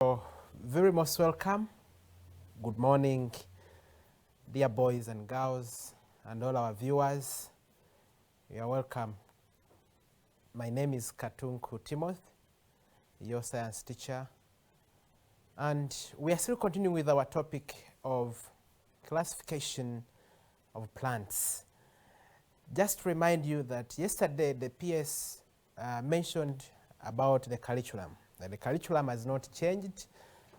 So, very most welcome. Good morning, dear boys and girls, and all our viewers. You are welcome. My name is Katunku Timothy, your science teacher, and we are still continuing with our topic of classification of plants. Just to remind you that yesterday the PS mentioned about the curriculum. That the curriculum has not changed.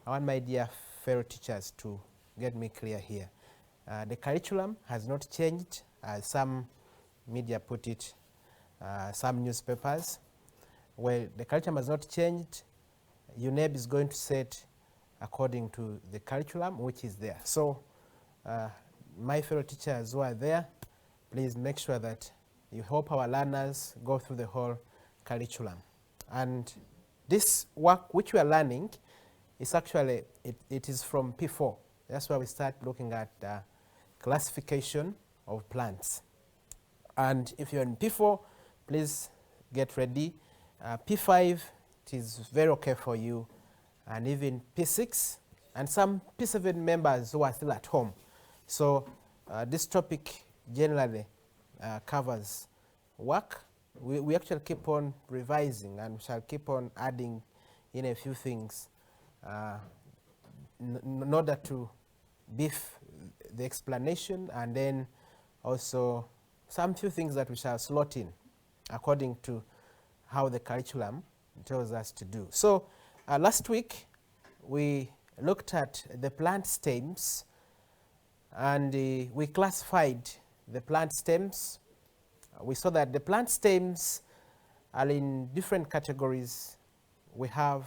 I want my dear fellow teachers to get me clear here. The curriculum has not changed, as some media put it, some newspapers. Well, the curriculum has not changed. UNEB is going to set according to the curriculum which is there. So, my fellow teachers who are there, please make sure that you help our learners go through the whole curriculum. And this work which we are learning is actually, it is from P4. That's where we start looking at classification of plants. And if you're in P4, please get ready. P5, it is very okay for you, and even P6, and some P7 members who are still at home. So this topic generally covers work. We actually keep on revising, and we shall keep on adding in a few things in order to beef the explanation, and then also some few things that we shall slot in according to how the curriculum tells us to do. So last week we looked at the plant stems, and we classified the plant stems. We saw that the plant stems are in different categories. We have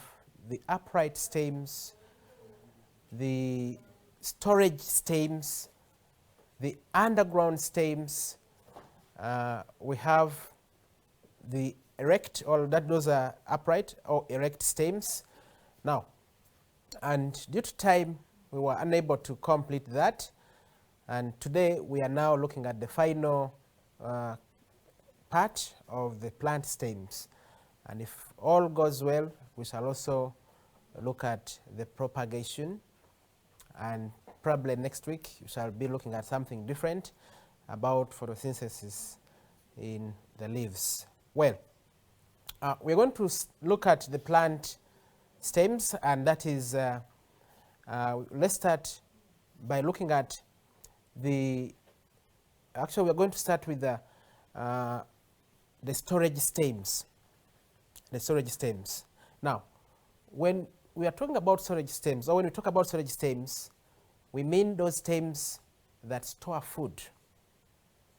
the upright stems, the storage stems, the underground stems. We have the erect, or that those are upright or erect stems. Now, and due to time, we were unable to complete that. And today we are now looking at the final part of the plant stems. And if all goes well, we shall also look at the propagation, and probably next week we shall be looking at something different about photosynthesis in the leaves. Well, we're going to look at the plant stems, and that is, let's start by looking at actually we're going to start with the storage stems. The storage stems. Now, when we are talking about storage stems, or when we talk about storage stems, we mean those stems that store food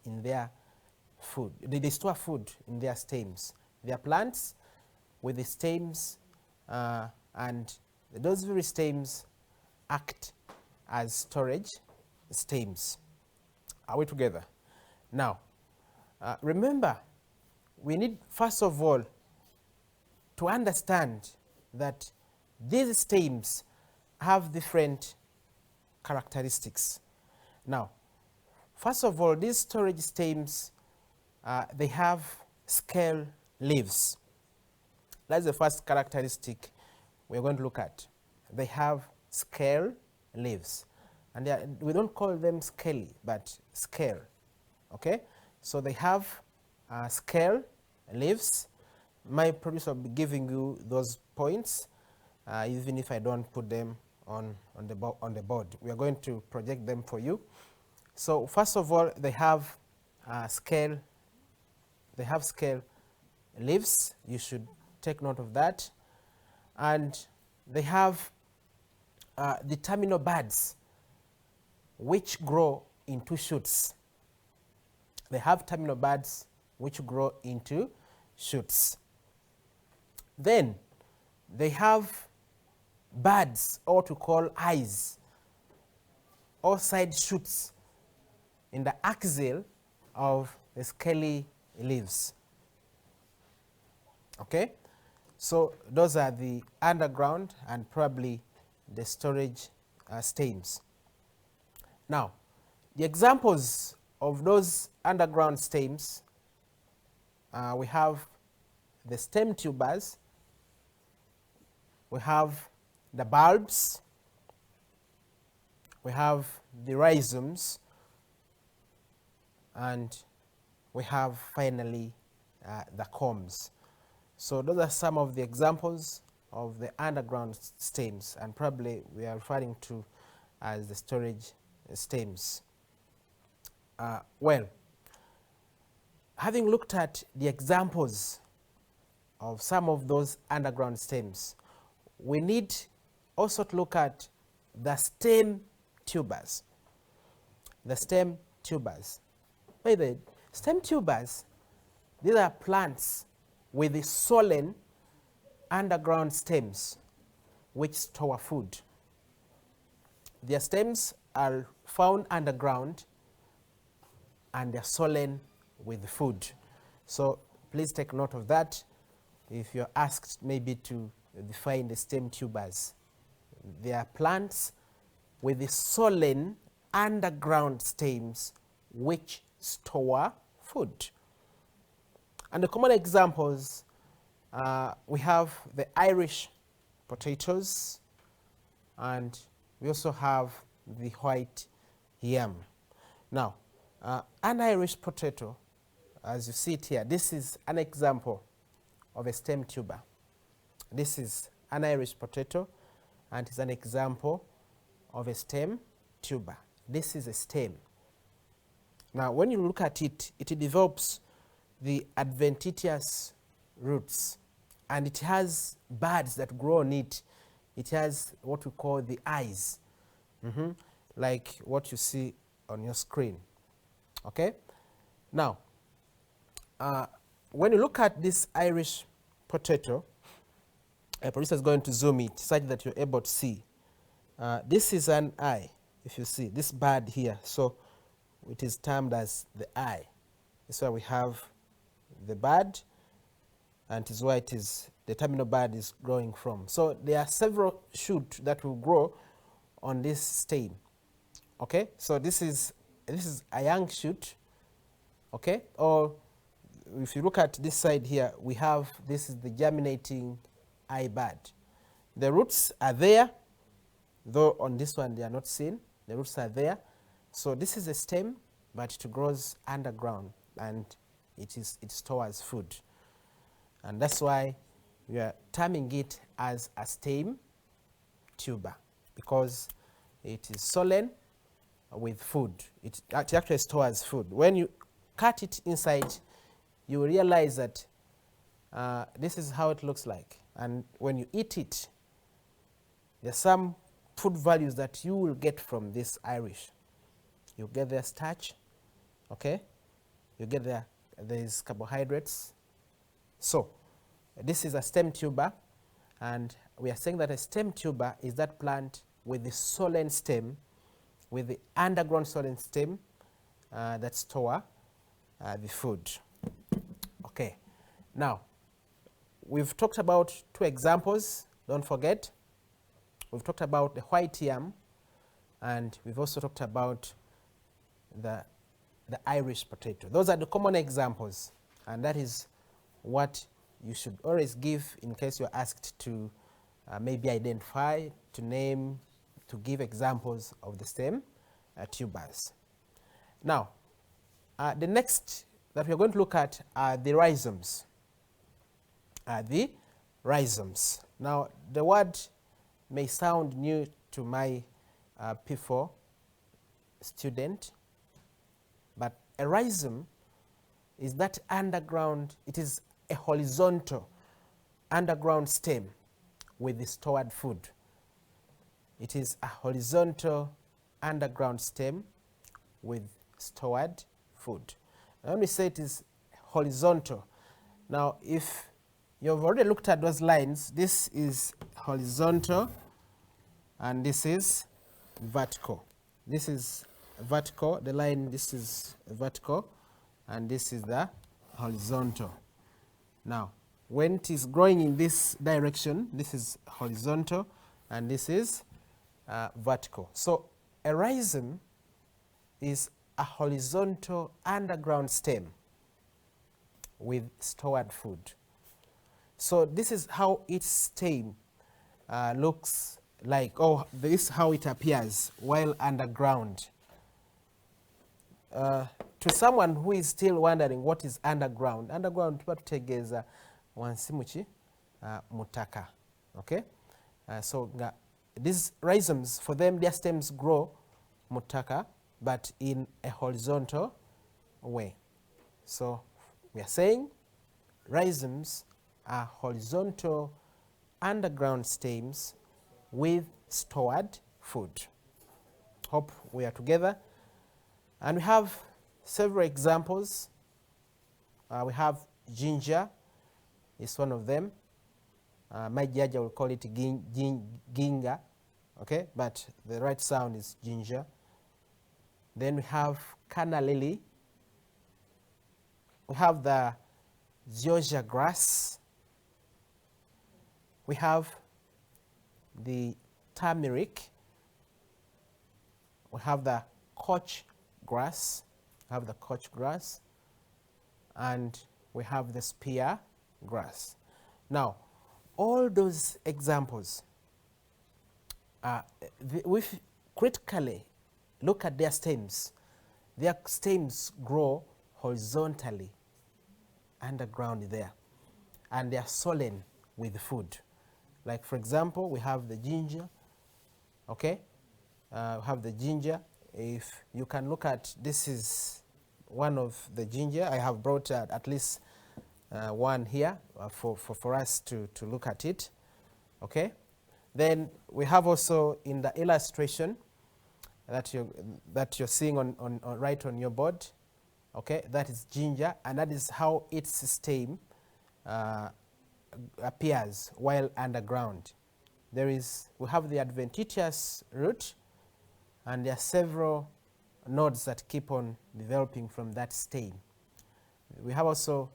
in their food. They store food in their stems. They are plants with the stems, and those very stems act as storage stems. Are we together? Now, remember, we need first of all to understand that these stems have different characteristics. Now, first of all, these storage stems, they have scale leaves. That's the first characteristic we're going to look at. They have scale leaves. And we don't call them scaly, but scale. Okay? So they have scale leaves. My producer will be giving you those points, even if I don't put them on the board. We are going to project them for you. So first of all, they have scale. They have scale leaves. You should take note of that. And they have the terminal buds, which grow into shoots. They have terminal buds which grow into shoots. Then they have buds, or to call eyes, or side shoots in the axil of the scaly leaves. Okay? So those are the underground and probably the storage stems. Now, the examples of those underground stems, we have the stem tubers, we have the bulbs, we have the rhizomes, and we have finally the combs. So those are some of the examples of the underground stems, and probably we are referring to as the storage stems. Well, having looked at the examples of some of those underground stems, we need also to look at the stem tubers. The stem tubers. By the way, stem tubers, these are plants with the swollen underground stems which store food. Their stems are found underground and they are swollen with food. So please take note of that if you're asked maybe to define the stem tubers. They are plants with the swollen underground stems which store food. And the common examples, we have the Irish potatoes, and we also have the white yam. Now, an Irish potato, as you see it here, this is an example of a stem tuber. This is an Irish potato, and it's an example of a stem tuber. This is a stem. Now, when you look at it, it develops the adventitious roots, and it has buds that grow on it. It has what we call the eyes, like what you see on your screen. Okay? Now, when you look at this Irish potato, a producer is going to zoom it such that you're able to see. This is an eye, if you see this bud here. So it is termed as the eye. This is where we have the bud, and it is where it is, the terminal bud is growing from. So there are several shoots that will grow on this stem. Okay, so this is a young shoot. Okay, or if you look at this side here, we have, this is the germinating eye bud. The roots are there, though on this one they are not seen. The roots are there. So this is a stem, but it grows underground, and it stores food. And that's why we are terming it as a stem tuber, because it is swollen with food. It actually stores food. When you cut it inside, you will realize that this is how it looks like. And when you eat it, there's some food values that you will get from this Irish. You get their starch, okay? You get there's carbohydrates. So this is a stem tuber, and we are saying that a stem tuber is that plant with the swollen stem, with the underground swollen stem that store the food. Okay, now we've talked about two examples. Don't forget, we've talked about the white yam, and we've also talked about the Irish potato. Those are the common examples, and that is what you should always give in case you're asked to maybe identify, to name, to give examples of the stem tubers. Now, the next that we're going to look at are the rhizomes. The rhizomes. Now, the word may sound new to my P4 student, but a rhizome is that underground, it is a horizontal underground stem with the stored food. It is a horizontal underground stem with stored food. Let me say it is horizontal. Now, if you've already looked at those lines, this is horizontal and this is vertical. This is vertical, the line, this is vertical, and this is the horizontal. Now, when it is growing in this direction, this is horizontal and this is vertical. So a rhizome is a horizontal underground stem with stored food. So this is how its stem looks like, oh, this is how it appears while underground. To someone who is still wondering what is underground, underground tuba tutegeeza wansi muki mutaka. Okay, so these rhizomes, for them their stems grow mutaka but in a horizontal way. So we are saying rhizomes are horizontal underground stems with stored food. Hope we are together. And we have several examples. We have ginger, is one of them. My judge will call it ginga, okay, but the right sound is ginger. Then we have canna lily. We have the zoysia grass. We have the turmeric. We have the couch grass. We have the couch grass, and we have the spear grass. Now, all those examples, we critically look at their stems. Their stems grow horizontally underground there, and they are swollen with food. Like, for example, we have the ginger, okay? We have the ginger. If you can look at, this is one of the ginger. I have brought at least one here for us to look at it, okay? Then we have also in the illustration that you're seeing on right on your board, okay? That is ginger, and that is how its stem appears while underground. We have the adventitious root, and there are several nodes that keep on developing from that stem. We have also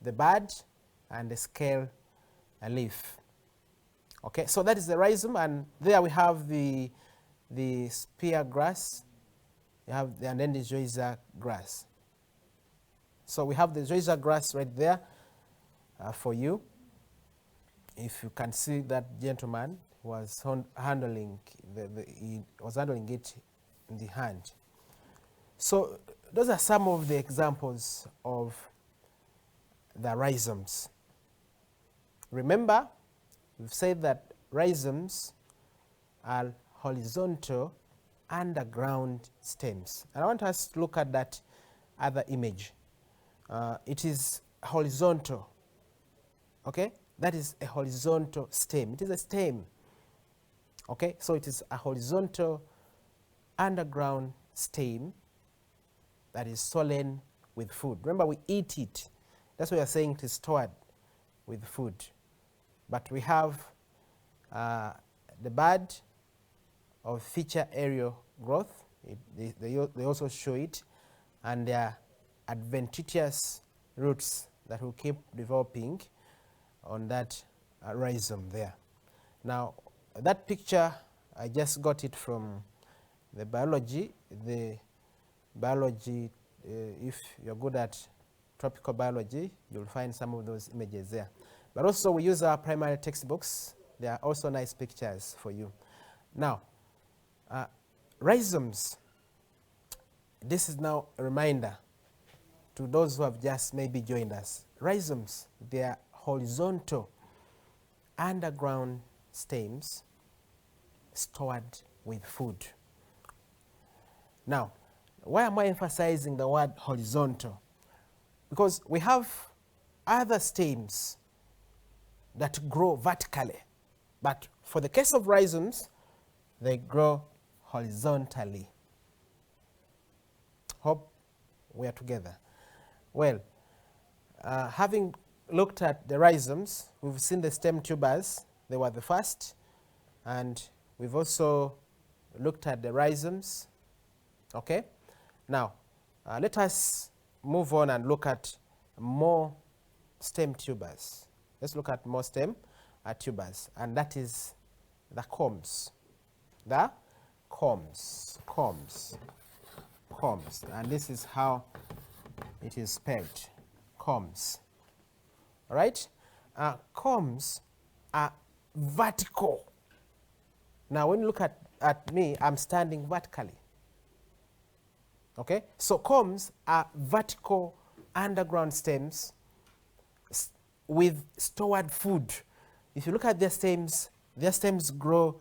the bud and the scale leaf. Okay, so that is the rhizome, and there we have the spear grass, and then the zoysia grass. So we have the zoysia grass right there for you. If you can see that gentleman was handling he was handling it in the hand. So those are some of the examples of the rhizomes. Remember, we've said that rhizomes are horizontal underground stems. And I want us to look at that other image. It is horizontal, okay? That is a horizontal stem. It is a stem, okay? So it is a horizontal underground stem that is swollen with food. Remember, we eat it. That's why we are saying it is stored with food. But we have the bud of feature aerial growth. They also show it, and there are adventitious roots that will keep developing on that rhizome there. Now, that picture, I just got it from the biology. If you're good at tropical biology, you'll find some of those images there. But also we use our primary textbooks. There are also nice pictures for you. Now, rhizomes, this is now a reminder to those who have just maybe joined us. Rhizomes, they are horizontal underground stems stored with food. Now, why am I emphasizing the word horizontal? Because we have other stems that grow vertically, but for the case of rhizomes, they grow horizontally. Hope we are together. Well, having looked at the rhizomes, we've seen the stem tubers. They were the first, and we've also looked at the rhizomes. Okay, now let us move on and look at more stem tubers. Let's look at more stem tubers, and that is the corms. The corms, and this is how it is spelled, corms. All right, corms are vertical Now, when you look at me, I'm standing vertically. Okay? So combs are vertical underground stems with stored food. If you look at their stems grow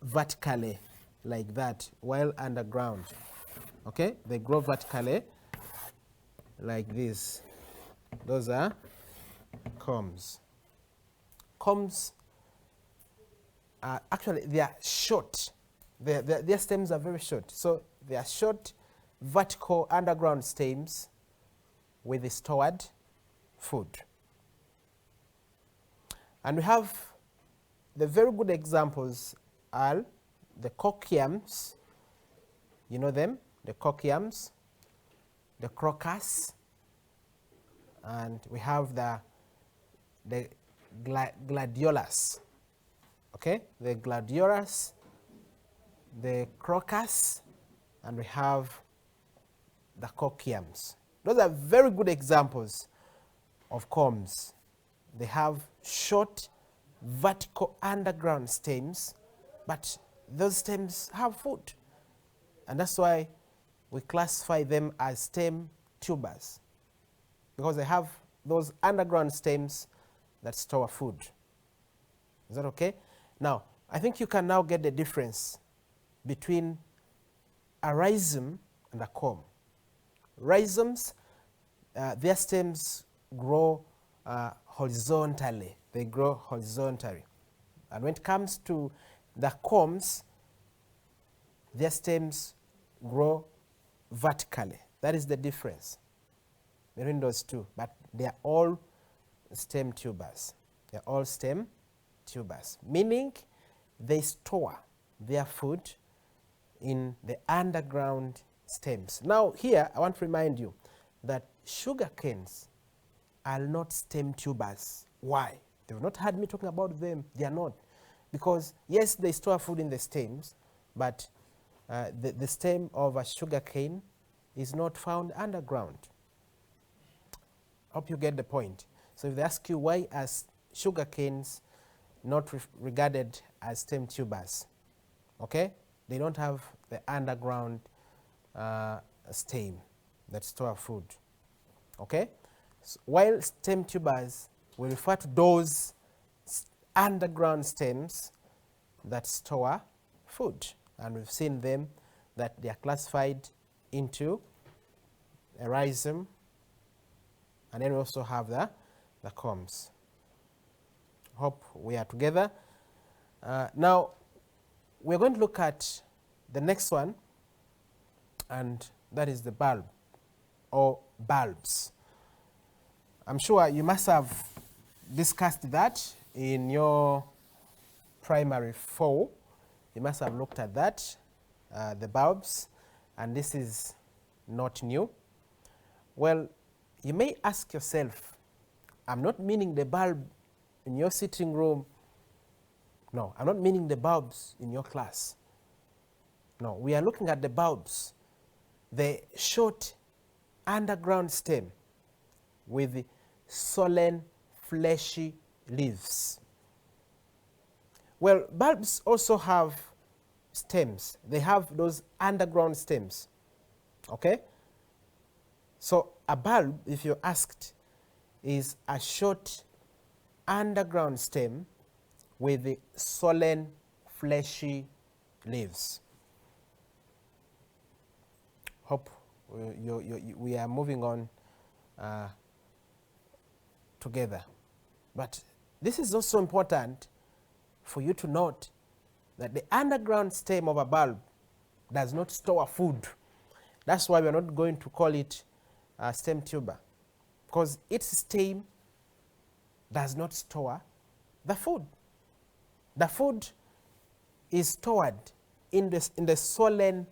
vertically like that while underground. Okay? They grow vertically like this. Those are combs. Combs are actually, they are short. Their stems are very short. So they are short vertical underground stems with stored food. And we have the very good examples are the cockeyams, you know them, the cockeyams, the crocus, and we have the gladiolus. Okay, the gladiolus, the crocus, and we have the cockeyams. Those are very good examples of combs. They have short vertical underground stems, but those stems have food. And that's why we classify them as stem tubers, because they have those underground stems that store food. Is that okay? Now, I think you can now get the difference between a rhizome and a comb. Rhizomes, their stems grow horizontally. They grow horizontally. And when it comes to the combs, their stems grow vertically. That is the difference between those two. But they are all stem tubers. They are all stem tubers, meaning they store their food in the underground stems. Now here I want to remind you that sugar canes are not stem tubers. Why? They've not heard me talking about them. They are not. Because yes, they store food in the stems, but the stem of a sugar cane is not found underground. Hope you get the point. So if they ask you why are sugar canes not regarded as stem tubers, okay? They don't have the underground stem that store food, okay? So while stem tubers, we refer to those underground stems that store food, and we've seen them that they are classified into a rhizome, and then we also have the combs. Hope we are together. Now we're going to look at the next one, and that is the bulb or bulbs. I'm sure you must have discussed that in your primary 4. You must have looked at that, the bulbs, and this is not new. Well, you may ask yourself, I'm not meaning the bulb in your sitting room. No, I'm not meaning the bulbs in your class. No, we are looking at the bulbs, the short underground stem with swollen, fleshy leaves. Well, bulbs also have stems. They have those underground stems. Okay? So a bulb, if you're asked, is a short underground stem with the swollen, fleshy leaves. Hope we are moving on together. But this is also important for you to note that the underground stem of a bulb does not store food. That's why we are not going to call it a stem tuber, because its stem does not store the food. The food is stored in the swollen,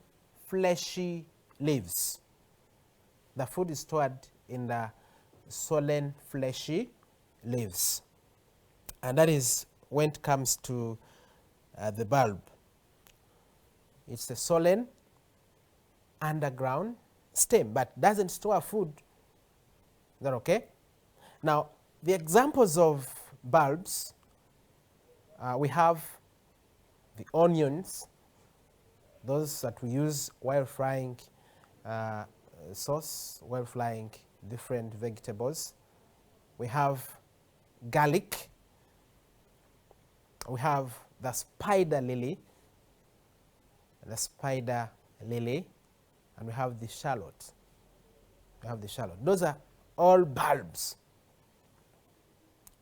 fleshy leaves. The food is stored in the swollen, fleshy leaves. And that is when it comes to the bulb. It's a swollen underground stem, but doesn't store food. Is that okay? Now, the examples of bulbs, we have the onions, those that we use while frying sauce, while frying different vegetables. We have garlic. We have the spider lily, and we have the shallot. Those are all bulbs.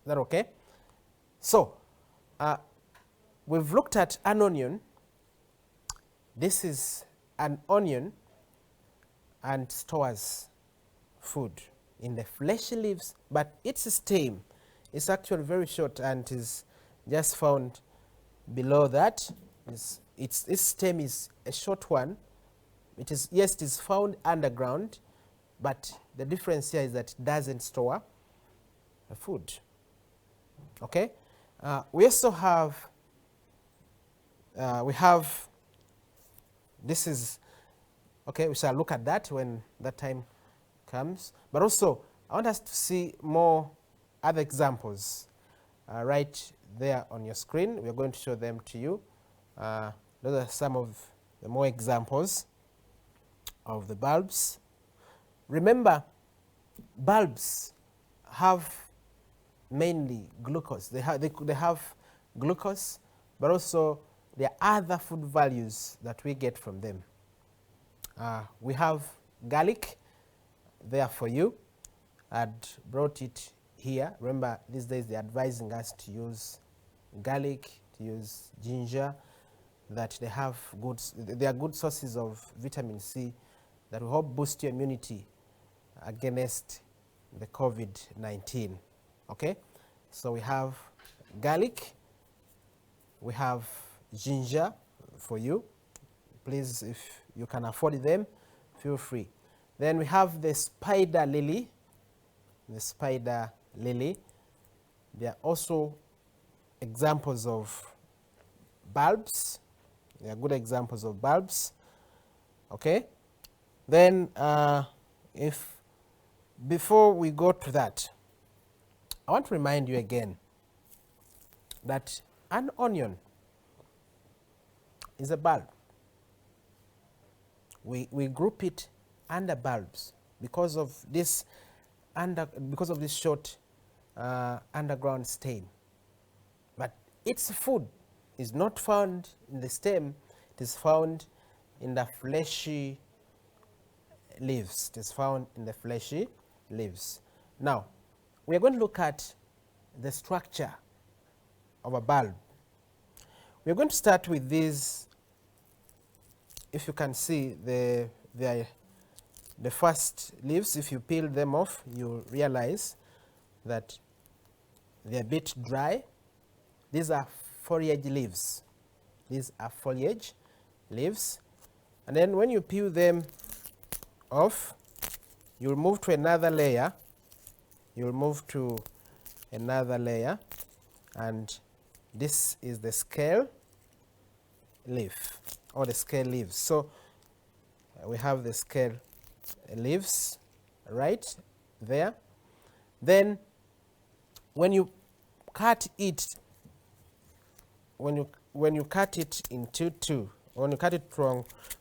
Is that okay? So, we've looked at an onion. This is an onion and stores food in the fleshy leaves, but its stem is actually very short and is just found below that. Its stem is a short one. It is found underground, but the difference here is that it doesn't store the food. Okay, we also have this is okay. We shall look at that when that time comes. But also, I want us to see more other examples right there on your screen. We are going to show them to you. Those are some of the more examples of the bulbs. Remember, bulbs have mainly glucose. They have glucose, but also there are other food values that we get from them. We have garlic there for you. I'd brought it here. Remember, these days they're advising us to use garlic, to use ginger, that they are good sources of vitamin C that will help boost your immunity against the COVID-19. Okay, so we have garlic, we have ginger for you. Please, if you can afford them, feel free. Then we have the spider lily. They are also examples of bulbs. They are good examples of bulbs. Okay. Then, before we go to that, I want to remind you again that an onion is a bulb. We group it under bulbs because of this short underground stem. But its food is not found in the stem; it is found in the fleshy leaves. It is found in the fleshy leaves. Now, we are going to look at the structure of a bulb. We are going to start with these. If you can see the first leaves, if you peel them off, you realize that they are a bit dry. These are foliage leaves. And then when you peel them off, you'll move to another layer. And this is the scale leaf, or the scale leaves. So we have the scale leaves right there. Then when you cut it, when you cut it into two, when you cut it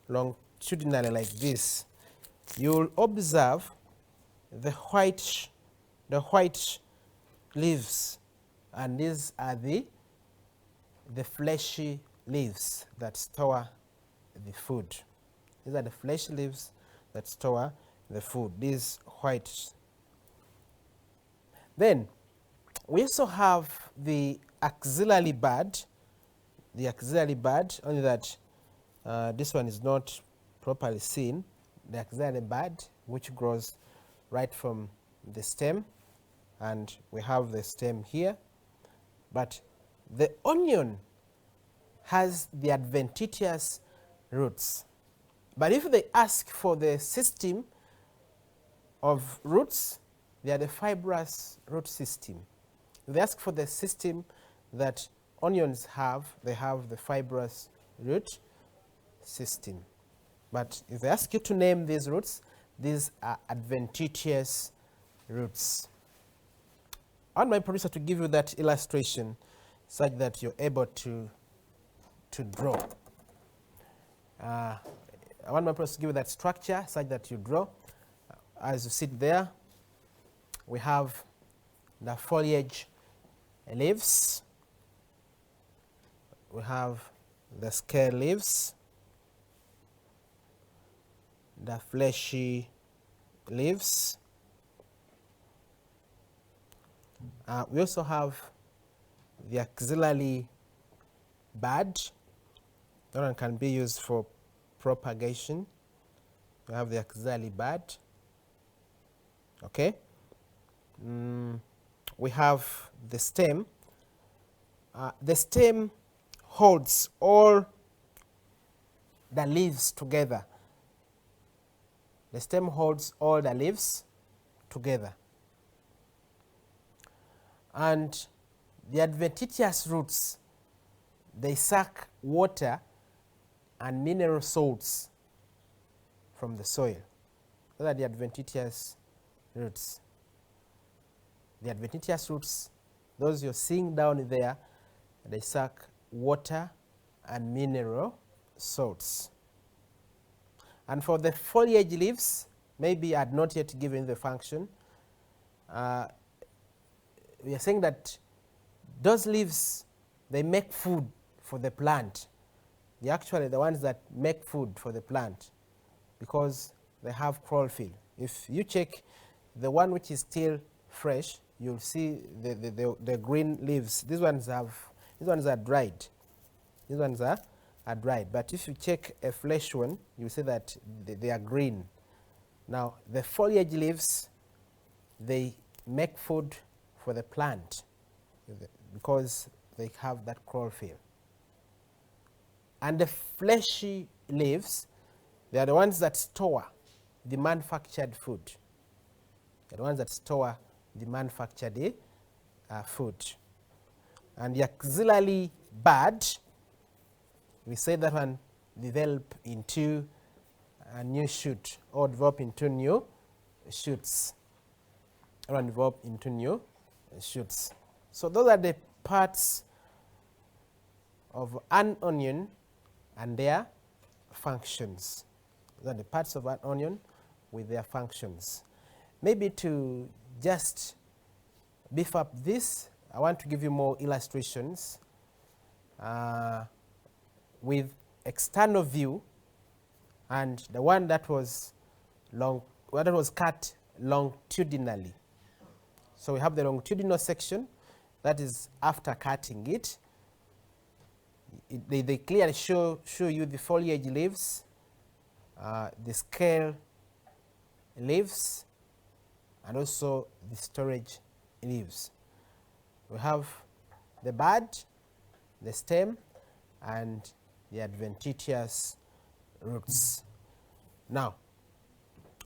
longitudinally like this, you'll observe the white leaves, and these are the fleshy leaves that store the food. These are the fleshy leaves that store the food, these white. Then we also have the axillary bud. Only that this one is not properly seen. The axillary bud, which grows right from the stem, and we have the stem here. But the onion has the adventitious roots. But if they ask for the system of roots, they are the fibrous root system. If they ask for the system that onions have, they have the fibrous root system. But if they ask you to name these roots, these are adventitious roots. I want my producer to give you that illustration such that you're able to to draw. I want my process to give you that structure such that you draw. As you sit there, we have the foliage leaves, we have the scale leaves, the fleshy leaves. We also have the axillary bud. That one can be used for propagation. We have the axillary bud. Okay. We have the stem. The stem holds all the leaves together. The stem holds all the leaves together. And the adventitious roots, they suck water and mineral salts from the soil. Those are the adventitious roots. The adventitious roots, those you're seeing down there, they suck water and mineral salts. And for the foliage leaves, maybe I had not yet given the function. We are saying that those leaves, they make food for the plant. They're actually the ones that make food for the plant because they have chlorophyll. If you check the one which is still fresh, you'll see the green leaves. These ones are dried. These ones are dried. But if you check a fresh one, you'll see that they are green. Now, the foliage leaves, they make food for the plant because they have that chlorophyll. And the fleshy leaves, they are the ones that store the manufactured food. They're the ones that store the manufactured food. And the axillary bud, we say that one develop into a new shoot or develop into new shoots. Or develop into new shoots. So those are the parts of an onion and their functions. Those are the parts of an onion with their functions. Maybe to just beef up this, I want to give you more illustrations with external view and the one that was cut longitudinally. So we have the longitudinal section, that is after cutting it. They clearly show you the foliage leaves, the scale leaves, and also the storage leaves. We have the bud, the stem, and the adventitious roots. Now,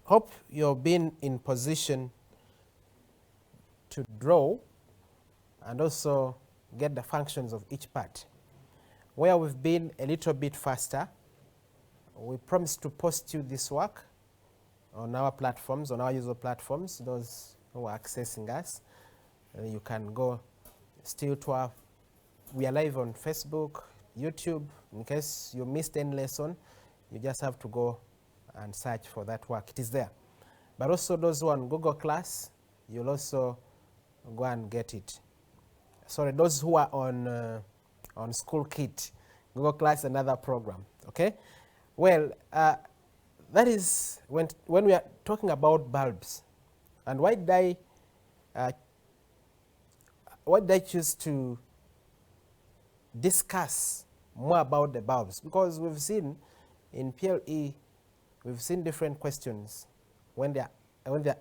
hope you've been in position to draw and also get the functions of each part. Where we've been a little bit faster, we promise to post you this work on our platforms, on our user platforms, those who are accessing us. You can go still to our, we are live on Facebook, YouTube. In case you missed any lesson, you just have to go and search for that work. It is there. But also those who are on Google Class, you'll also go and get it. Sorry, those who are on School Kit, Google Class, another program. Okay. Well, that is when we are talking about bulbs. And why did I choose to discuss more about the bulbs? Because we've seen in PLE, we've seen different questions when they're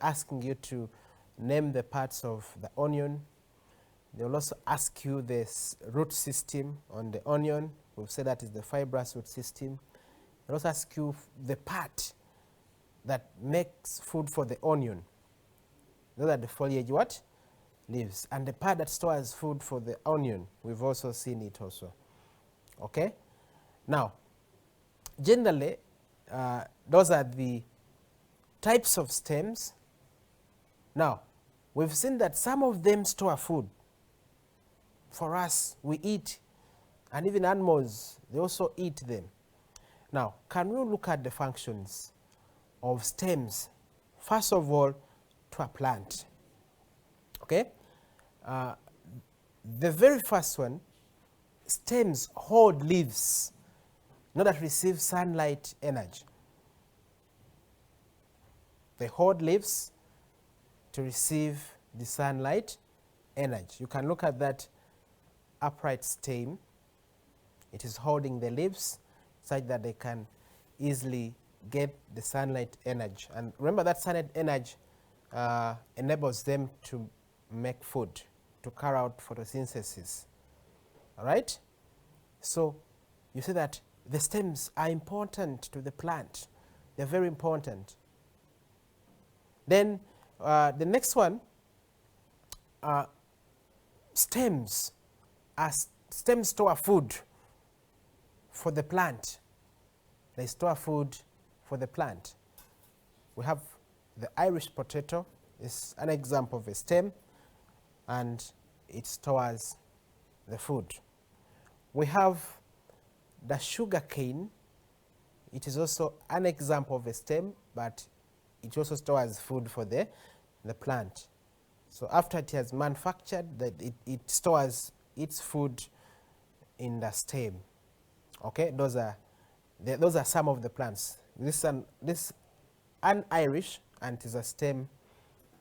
asking you to name the parts of the onion. They'll also ask you this root system on the onion. We've said that is the fibrous root system. They'll also ask you the part that makes food for the onion. Those are the foliage what? Leaves. And the part that stores food for the onion, we've also seen it also. Okay? Now, generally, those are the types of stems. Now, we've seen that some of them store food. For us, we eat and even animals, they also eat them. Now, can we look at the functions of stems, first of all, to a plant? Okay? The very first one, stems hold leaves in order to receive sunlight energy. They hold leaves to receive the sunlight energy. You can look at that upright stem. It is holding the leaves such that they can easily get the sunlight energy. And remember that sunlight energy enables them to make food, to carry out photosynthesis. All right? So you see that the stems are important to the plant. They're very important. Then the next one, stems store food for the plant. They store food for the plant. We have the Irish potato is an example of a stem, and it stores the food. We have the sugarcane. It is also an example of a stem, but it also stores food for the plant. So after it has manufactured, it stores its food in the stem. Okay, those are some of the plants. This an Irish, and it is a stem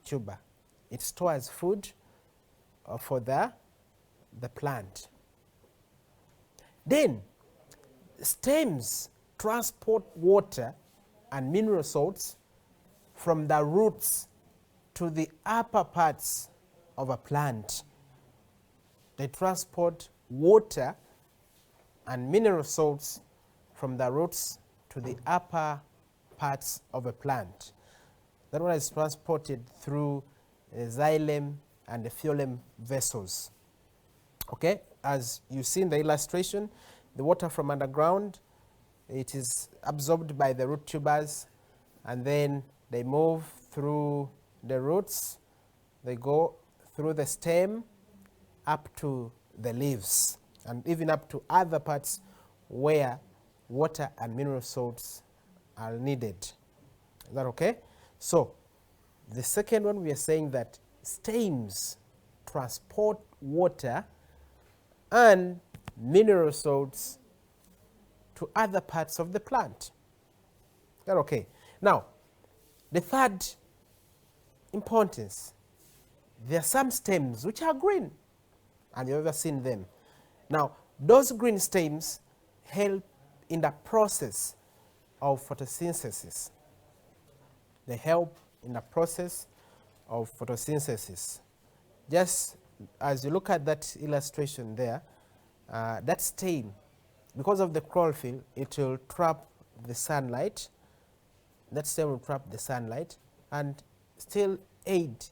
tuber. It stores food for the plant. Then stems transport water and mineral salts from the roots to the upper parts of a plant. They transport water and mineral salts from the roots to the upper parts of a plant. That one is transported through the xylem and the phloem vessels. Okay, as you see in the illustration, the water from underground, it is absorbed by the root tubers, and then they move through the roots, they go through the stem up to the leaves, and even up to other parts where water and mineral salts are needed. Is that okay? So the second one, we are saying that stems transport water and mineral salts to other parts of the plant. Is that okay? Now, the third importance, there are some stems which are green, and you've ever seen them. Now, those green stems help in the process of photosynthesis. They help in the process of photosynthesis. Just as you look at that illustration there, that stem, because of the chlorophyll, it will trap the sunlight. That stem will trap the sunlight and still aid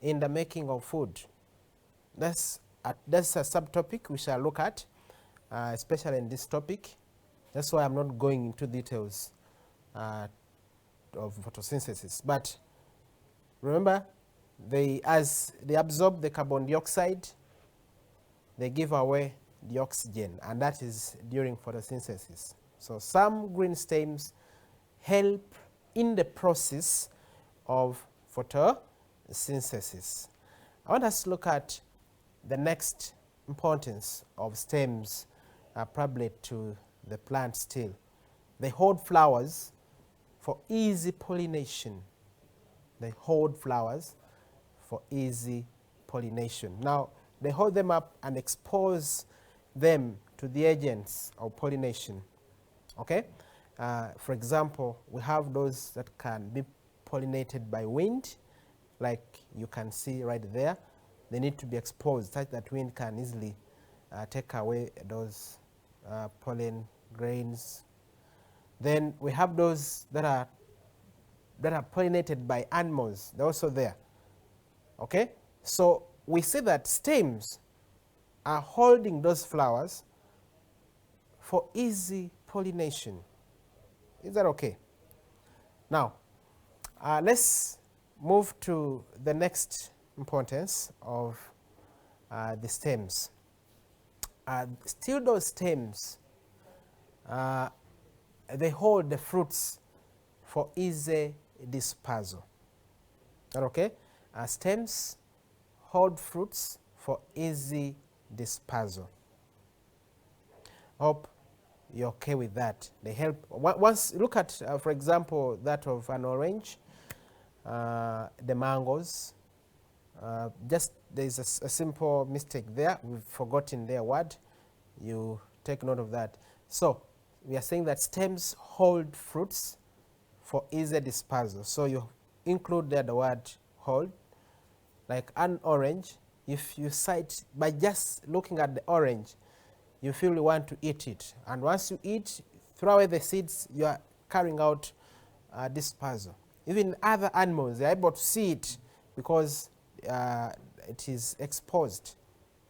in the making of food. That's a subtopic we shall look at, especially in this topic. That's why I'm not going into details of photosynthesis. But remember, as they absorb the carbon dioxide, they give away the oxygen, and that is during photosynthesis. So some green stems help in the process of photosynthesis. I want us to look at the next importance of stems, probably to the plant still. They hold flowers for easy pollination. They hold flowers for easy pollination. Now, they hold them up and expose them to the agents of pollination. Okay? For example, we have those that can be pollinated by wind, like you can see right there. They need to be exposed such that wind can easily take away those pollen grains. Then we have those that are pollinated by animals. They're also there. Okay? So we see that stems are holding those flowers for easy pollination. Is that okay? Now, let's move to the next importance of the stems. still those stems, they hold the fruits for easy dispersal. Okay? Stems hold fruits for easy dispersal. Hope you're okay with that. They help. Once look at, for example, that of an orange, the mangoes. Just there's a simple mistake there. We've forgotten their word. You take note of that. So we are saying that stems hold fruits for easy dispersal. So you include there the word hold. Like an orange, if you sight by just looking at the orange, you feel you want to eat it. And once you eat, throw away the seeds, you are carrying out dispersal. Even other animals, they are able to see it because it is exposed.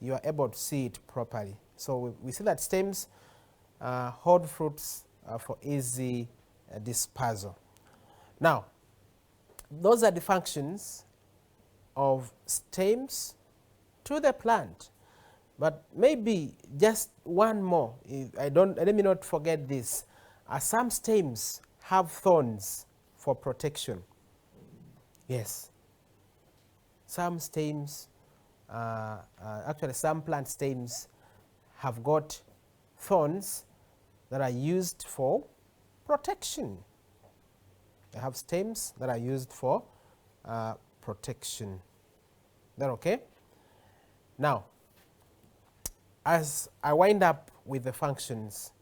You are able to see it properly. So we see that stems hold fruits for easy dispersal. Now, those are the functions of stems to the plant. But maybe just one more. Let me not forget this. Some stems have thorns for protection. Yes. Some stems, actually some plant stems have got thorns that are used for protection. They have stems that are used for protection. Is that okay? Now, as I wind up with the functions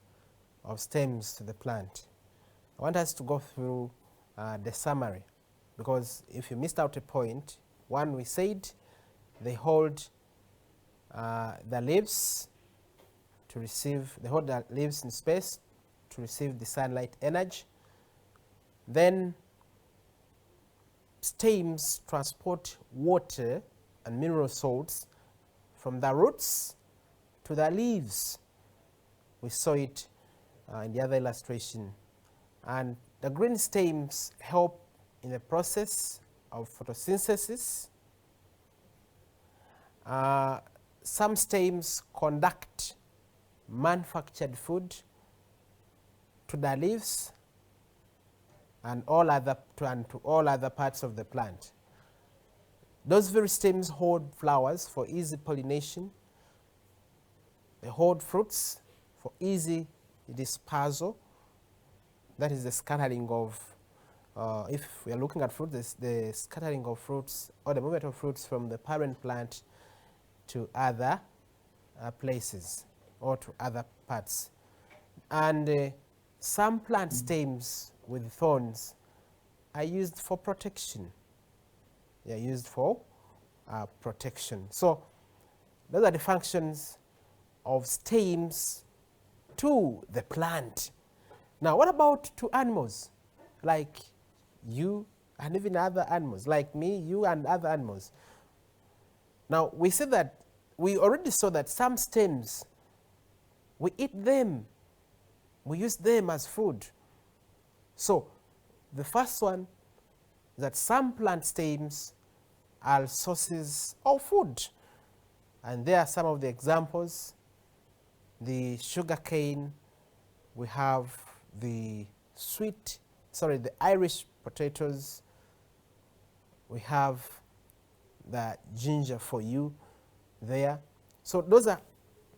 of stems to the plant, I want us to go through the summary, because if you missed out a point, one, we said they hold the leaves to receive, they hold the leaves in space to receive the sunlight energy. Then stems transport water and mineral salts from the roots to the leaves. We saw it in the other illustration. And the green stems help in the process of photosynthesis. Some stems conduct manufactured food to the leaves and to all other parts of the plant. Those very stems hold flowers for easy pollination. They hold fruits for easy dispersal. That is the scattering of, if we are looking at fruits, the scattering of fruits or the movement of fruits from the parent plant to other places or to other parts. And some plant stems with thorns are used for protection. They are used for protection. So those are the functions of stems to the plant. Now, what about to animals like you and even other animals like me, you and other animals? Now, we see that we already saw that some stems, we eat them, we use them as food. So the first one is that some plant stems are sources of food, and there are some of the examples. The sugarcane, we have the the Irish potatoes, we have the ginger for you there. So those are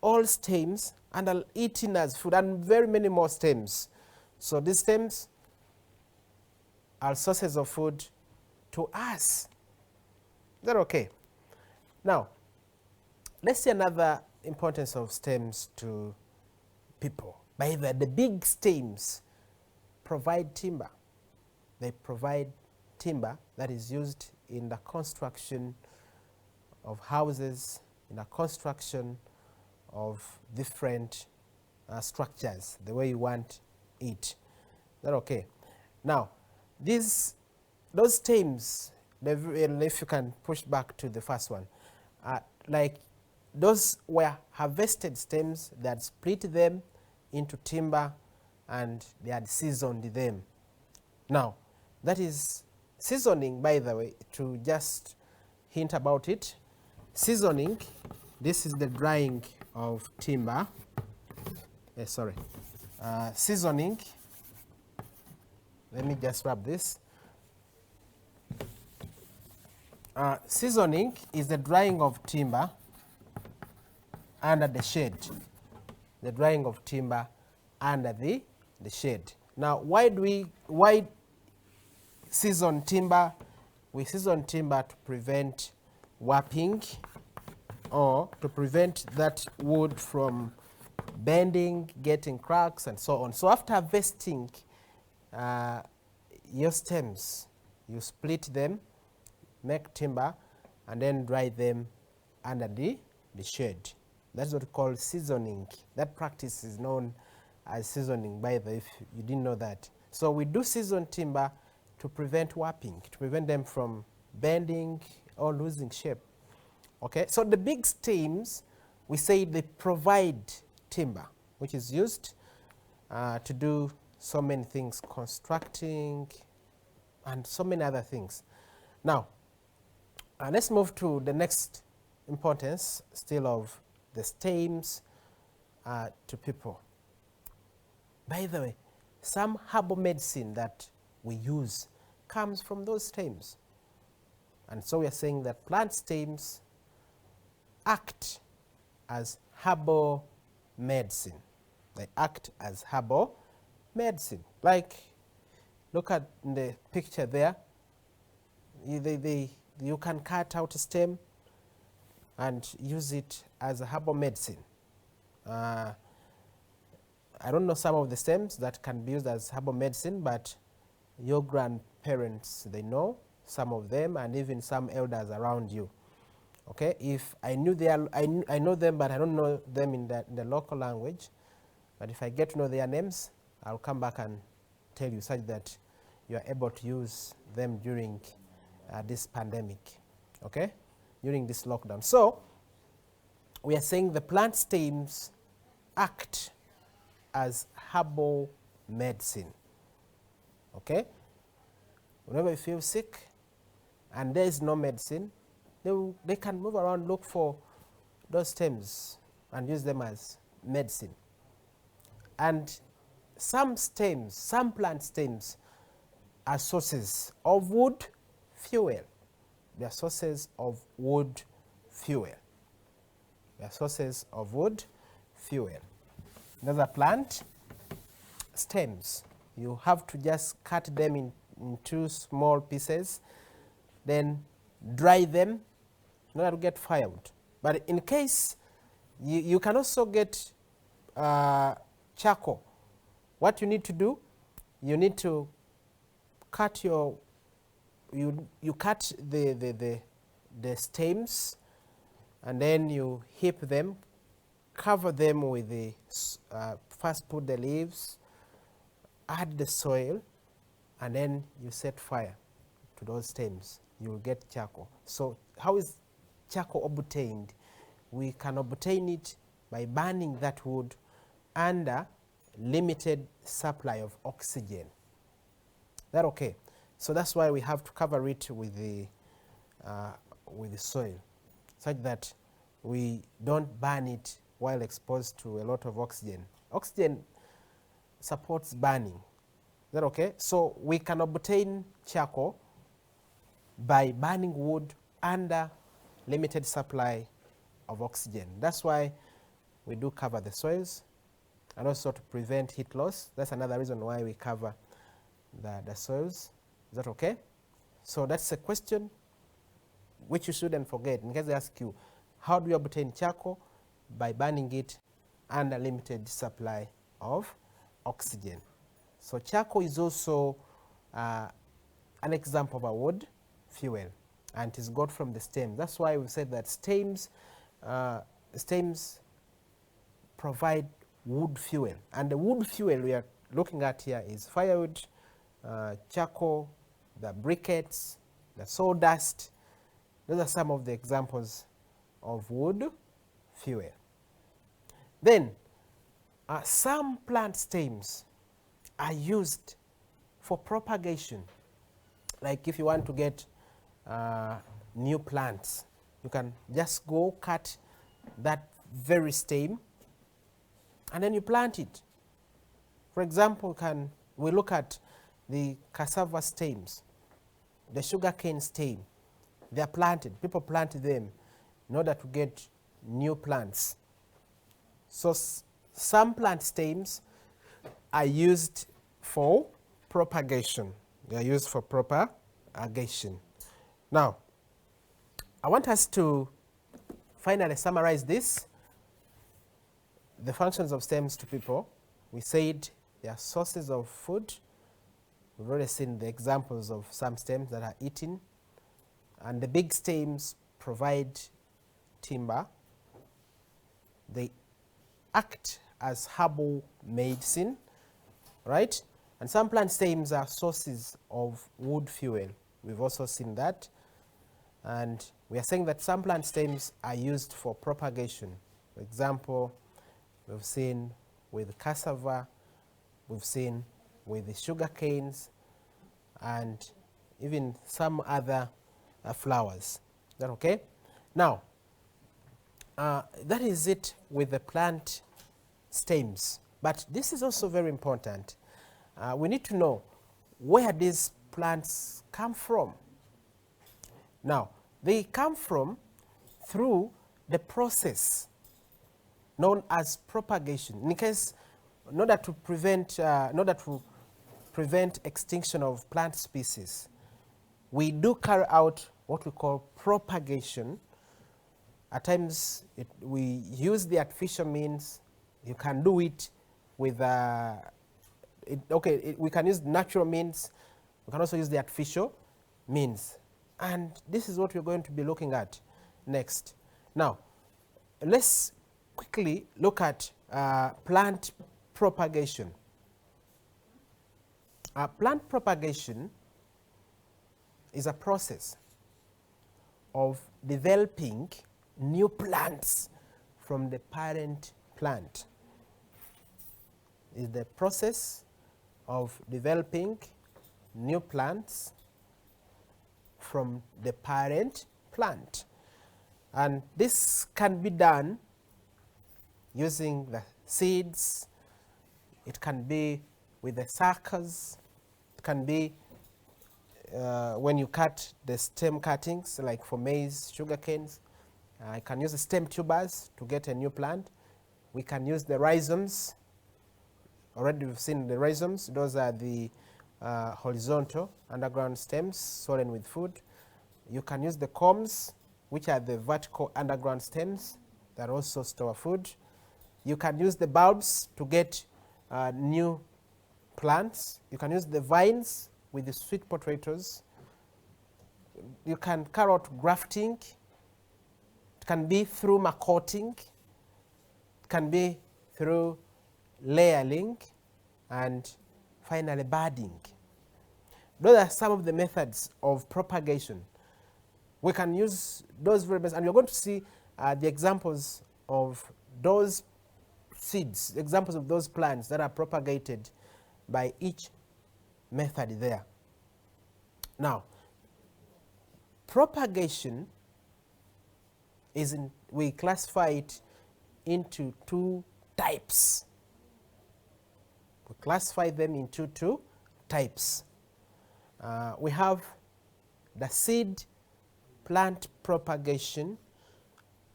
all stems and are eaten as food, and very many more stems. So these stems are sources of food to us. Is that okay? Now, let's see another importance of stems to people. By the big stems provide timber. They provide timber that is used in the construction of houses, in the construction of different structures, the way you want it. Is that okay? Now, those stems, if you can push back to the first one, like those were harvested stems that split them into timber and they had seasoned them. Now, that is seasoning, by the way, to just hint about it. Seasoning, this is the drying of timber, seasoning, let me just wrap this. Seasoning is the drying of timber under the shade. The drying of timber under the shade. Now, why season timber? We season timber to prevent warping or to prevent that wood from bending, getting cracks, and so on. So after harvesting your stems, you split them, make timber, and then dry them under the shade. That's what we call seasoning. That practice is known as seasoning, by the way, if you didn't know that. So we do season timber to prevent warping, to prevent them from bending or losing shape. Okay, so the big stems, we say they provide timber, which is used to do so many things, constructing and so many other things. Now, let's move to the next importance still of the stems to people. By the way, some herbal medicine that we use comes from those stems. And so we are saying that plant stems act as herbal medicine. They act as herbal medicine. Like, look at the picture there. You can cut out a stem and use it as a herbal medicine. I don't know some of the stems that can be used as herbal medicine, but your grandparents, they know some of them, and even some elders around you. Okay, if I knew I know them, but I don't know them in the local language. But if I get to know their names, I'll come back and tell you, such that you are able to use them during this pandemic. Okay, during this lockdown. So we are saying the plant stems act as herbal medicine. Okay, whenever you feel sick and there is no medicine, they can move around, look for those stems and use them as medicine. And some stems, some plant stems, are sources of wood fuel. They are sources of wood fuel. They are sources of wood fuel. Those are plant stems. You have to just cut them into small pieces, then dry them in order to get firewood. But in case you can also get charcoal, what you need to do, you need to cut you cut the stems, and then you heap them, cover them with the first put the leaves, add the soil, and then you set fire to those stems. You will get charcoal. So how is charcoal obtained? We can obtain it by burning that wood under limited supply of oxygen. That okay? So that's why we have to cover it with the soil, such that we don't burn it while exposed to a lot of oxygen. Oxygen supports burning. Is that okay? So we can obtain charcoal by burning wood under limited supply of oxygen. That's why we do cover the soils, and also to prevent heat loss. That's another reason why we cover the soils. Is that okay? So that's a question which you shouldn't forget in case they ask you, how do you obtain charcoal? By burning it under limited supply of oxygen. So charcoal is also an example of a wood fuel, and it is got from the stem. That's why we said that stems provide wood fuel, and the wood fuel we are looking at here is firewood, charcoal, the briquettes, the sawdust. Those are some of the examples of wood fuel. Then some plant stems are used for propagation. Like if you want to get new plants, you can just go cut that very stem, and then you plant it. For example, we look at the cassava stems, the sugarcane stem. They are planted. People plant them in order to get new plants. So some plant stems are used for propagation. They are used for propagation. Now, I want us to finally summarize this. The functions of stems to people. We said they are sources of food. We've already seen the examples of some stems that are eaten. And the big stems provide timber. They act as herbal medicine, right? And some plant stems are sources of wood fuel. We've also seen that. And we are saying that some plant stems are used for propagation. For example, we've seen with cassava, we've seen with the sugar canes, and even some other flowers. Is that okay? Now, that is it with the plant stems. But this is also very important. We need to know where these plants come from. Now, they come from through the process known as propagation. In order to prevent extinction of plant species, we do carry out what we call propagation. At times, we use the artificial means. You can do it with we can use natural means. We can also use the artificial means. And this is what we're going to be looking at next. Now, let's quickly look at plant propagation. Plant propagation is a process of developing new plants from the parent plant. Is the process of developing new plants from the parent plant. And this can be done using the seeds. It can be with the suckers. It can be when you cut the stem cuttings, like for maize, sugar canes. I can use the stem tubers to get a new plant. We can use the rhizomes. Already we've seen the rhizomes. Those are the horizontal underground stems swollen with food. You can use the corms, which are the vertical underground stems that also store food. You can use the bulbs to get new plants. You can use the vines with the sweet potatoes. You can carry out grafting. It can be through maccoting. It can be through layering, and finally budding. Those are some of the methods of propagation. We can use those variables, and you're going to see the examples of those seeds, examples of those plants that are propagated by each method there. Now, propagation we classify it into two types. We classify them into two types. We have the seed plant propagation,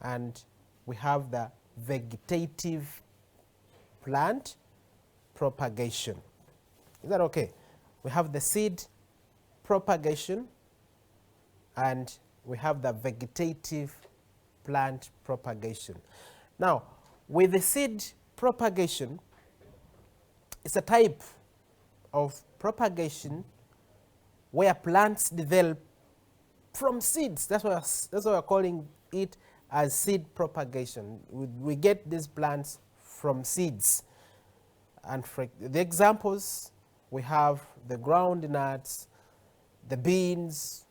and we have the vegetative plant propagation. Is that okay? We have the seed propagation, and we have the vegetative plant propagation. Now, with the seed propagation, it's a type of propagation where plants develop from seeds. That's why we're calling it as seed propagation. We get these plants from seeds. And for the examples, we have the groundnuts, the beans,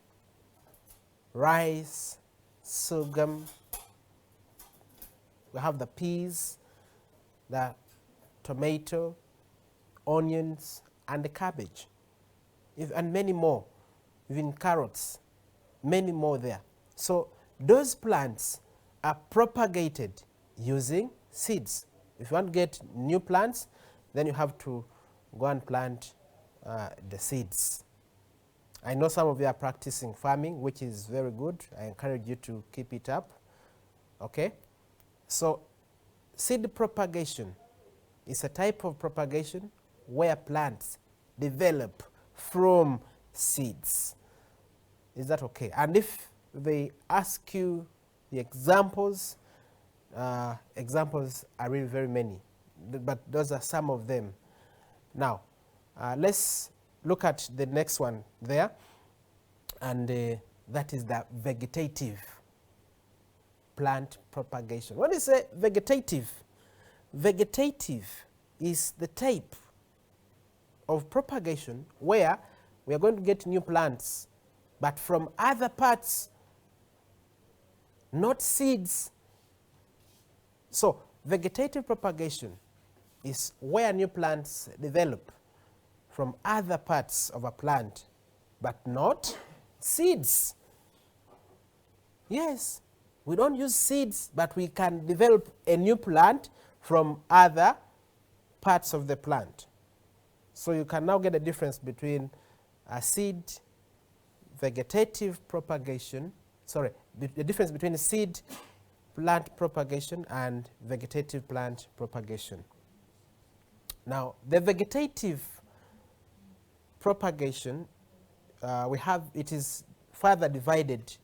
rice, sorghum. We have the peas, the tomato, onions, and the cabbage, and many more, even carrots, many more there. So those plants are propagated using seeds. If you want to get new plants, then you have to go and plant the seeds. I know some of you are practicing farming, which is very good. I encourage you to keep it up. Okay? So seed propagation is a type of propagation where plants develop from seeds. Is that okay? And if they ask you the examples, examples are really very many, but those are some of them. Now, let's look at the next one there, and that is the vegetative plant propagation. When you say vegetative, vegetative is the type of propagation where we are going to get new plants, but from other parts, not seeds. So vegetative propagation is where new plants develop from other parts of a plant, but not seeds. Yes, we don't use seeds, but we can develop a new plant from other parts of the plant. So you can now get a difference between a seed vegetative propagation, sorry, the difference between seed plant propagation and vegetative plant propagation. Now, the vegetative propagation, it is further divided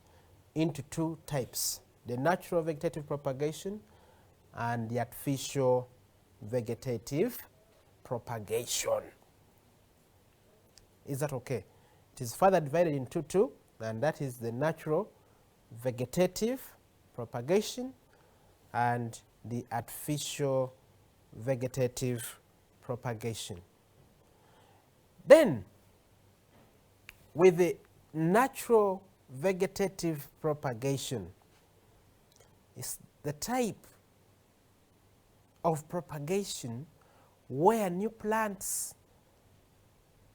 into two types: the natural vegetative propagation and the artificial vegetative propagation. Is that okay? It is further divided into two, and that is the natural vegetative propagation and the artificial vegetative propagation. Then, with the natural vegetative propagation, is the type of propagation where new plants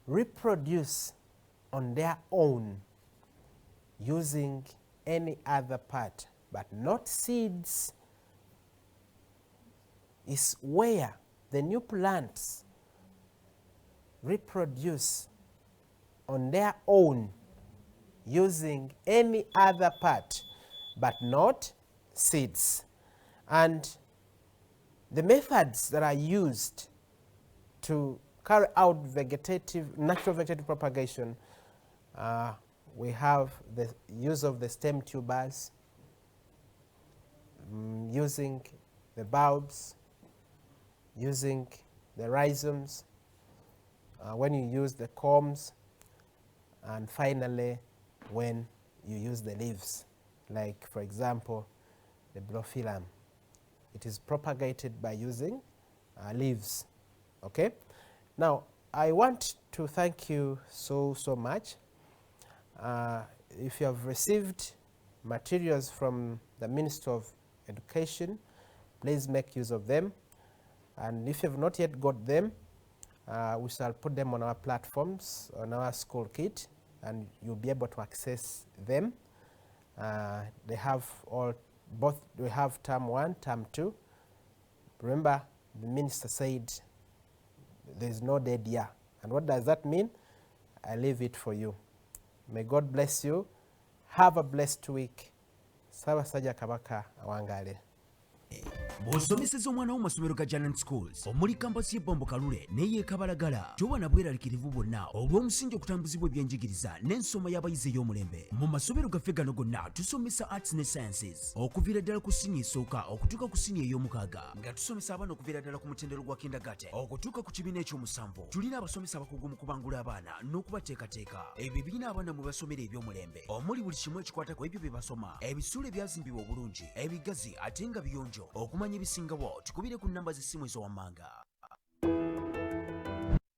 reproduce on their own using any other part, but not seeds. Is where the new plants reproduce on their own using any other part, but not seeds. And the methods that are used to carry out natural vegetative propagation, we have the use of the stem tubers, using the bulbs, using the rhizomes, when you use the combs, and finally when you use the leaves, like for example the brophyllum. It is propagated by using leaves. Okay? Now, I want to thank you so much. If you have received materials from the Ministry of Education, please make use of them. And if you have not yet got them, we shall put them on our platforms, on our school kit, and you'll be able to access them. They have we have term 1, term 2. Remember, the minister said there is no dead year. And what does that mean? I leave it for you. May God bless you. Have a blessed week. Ssaabasajja Kabaka awangale. Bw'osomeseza omwana wo mu masomero ga Janant Schools omuli kampasi y'Ebombo Kalule n'ey'e Kabalagala gy'obona bweraliikirivu bwonna olw'omusingi okutambuzibwa ebyenjigiriza n'ensoma y'abayizi ey'omulembe. Mu masomero gaffe gano gonna tusomesa arts ne sciences okuviira ddala ku siniya esooka okutuuka ku siniya ey'omukaaga, nga tusomesa abaana okuviira ddala ku mutendero gwa kindergarten okutuuka ku kibiina eky'omusanvu. Tulina abasomesa abakugu mu kubangula abaana n'okubateekateeka. Ebyo ebibiina abaana mwe basomera eby'omulembe omuli buli kimu ekikwata ku ebyo bye basoma, ebisuula ebyazimbibwa obulungi, ebigazi ate nga biyonjo, okumanya ebisingawo tukubire ku nnamba z'essimu ezowammanga.